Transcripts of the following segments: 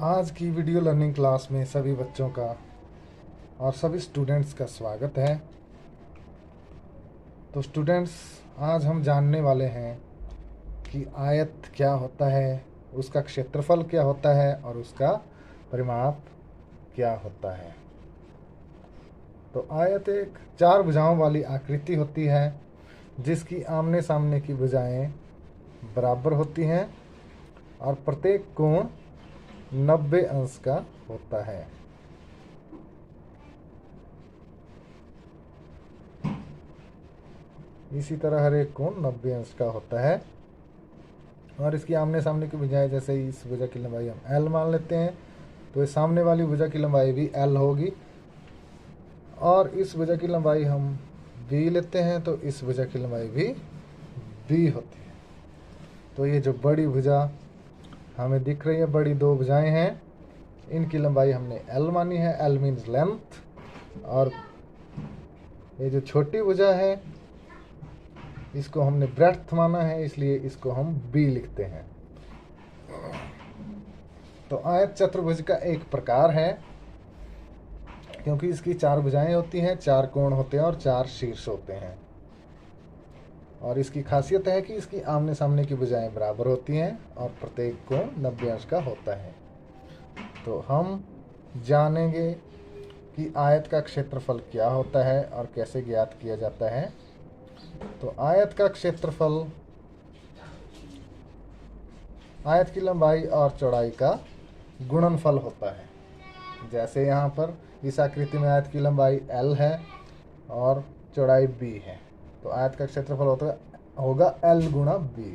आज की video learning class में सभी बच्चों का और सभी स्टूडेंट्स का स्वागत है। तो स्टूडेंट्स, आज हम जानने वाले हैं कि आयत क्या होता है, उसका क्षेत्रफल क्या होता है और उसका परिमाप क्या होता है। तो आयत एक चार भुजाओं वाली आकृति होती है जिसकी आमने सामने की भुजाएं बराबर होती हैं और प्रत्येक कोण 90 अंश का होता है। इसी तरह हर एक कोण 90 अंश का होता है और इसकी आमने सामने की भुजाएं, जैसे इस भुजा की लंबाई हम L मान लेते हैं तो इस सामने वाली भुजा की लंबाई भी L होगी, और इस भुजा की लंबाई हम B लेते हैं तो इस भुजा की लंबाई भी B होती है। तो ये जो बड़ी भुजा हमें दिख रही है, बड़ी दो भुजाएं हैं, इनकी लंबाई हमने L मानी है, L मीन्स लेंथ, और ये जो छोटी भुजा है इसको हमने ब्रेड्थ माना है, इसलिए इसको हम B लिखते हैं। तो आयत चतुर्भुज का एक प्रकार है क्योंकि इसकी चार भुजाएं होती हैं, चार कोण होते हैं और चार शीर्ष होते हैं। और इसकी खासियत है कि इसकी आमने सामने की भुजाएं बराबर होती हैं और प्रत्येक कोण 90 अंश का होता है। तो हम जानेंगे कि आयत का क्षेत्रफल क्या होता है और कैसे ज्ञात किया जाता है। तो आयत का क्षेत्रफल आयत की लंबाई और चौड़ाई का गुणनफल होता है। जैसे यहाँ पर इस आकृति में आयत की लंबाई L है और चौड़ाई B है, तो आयत का क्षेत्रफल होगा L गुणा B।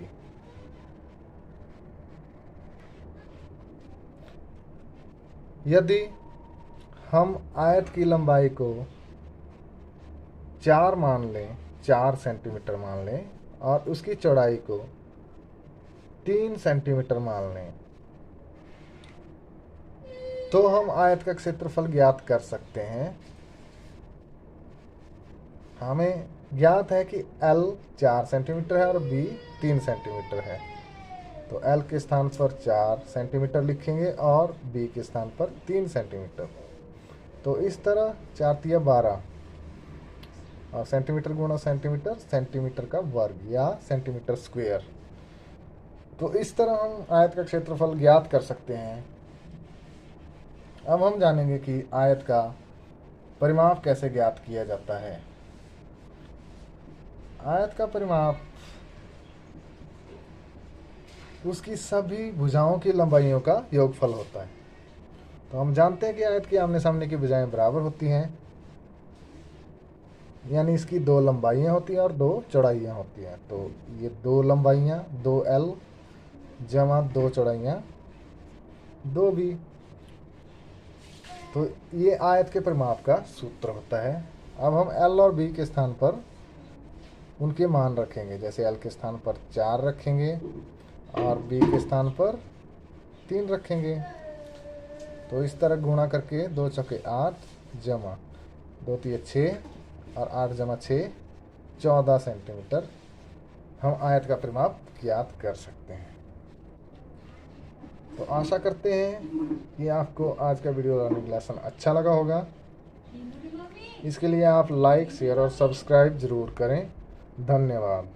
यदि हम आयत की लंबाई को 4 मान लें, 4 सेंटीमीटर मान लें, और उसकी चौड़ाई को 3 सेंटीमीटर मान लें, तो हम आयत का क्षेत्रफल ज्ञात कर सकते हैं। हमें ज्ञात है कि L 4 सेंटीमीटर है और B 3 सेंटीमीटर है, तो L के स्थान पर 4 सेंटीमीटर लिखेंगे और B के स्थान पर 3 सेंटीमीटर। तो इस तरह 4 तिया 12 और सेंटीमीटर गुणा सेंटीमीटर, सेंटीमीटर का वर्ग या सेंटीमीटर स्क्वायर। तो इस तरह हम आयत का क्षेत्रफल ज्ञात कर सकते हैं। अब हम जानेंगे कि आयत का परिमाप कैसे ज्ञात किया जाता है। आयत का परिमाप उसकी सभी भुजाओं की लंबाइयों का योगफल होता है। तो हम जानते हैं कि आयत की आमने सामने की भुजाएं बराबर होती हैं, यानी इसकी दो लंबाइयां होती हैं और दो चौड़ाइयां होती हैं। तो ये दो लंबाइयां 2L जमा दो चौड़ाइयां 2B। तो ये आयत के परिमाप का सूत्र होता है। अब हम L और B के स्थान पर उनके मान रखेंगे। जैसे L के स्थान पर 4 रखेंगे और B के स्थान पर 3 रखेंगे। तो इस तरह गुणा करके 2 चौके 8 जमा 2 तिये 6 और 8 जमा 6 14 सेंटीमीटर हम आयत का परिमाप ज्ञात कर सकते हैं। तो आशा करते हैं कि आपको आज का वीडियो लर्निंग लेसन अच्छा लगा होगा। इसके लिए आप लाइक, शेयर और सब्सक्राइब ज़रूर करें। धन्यवाद।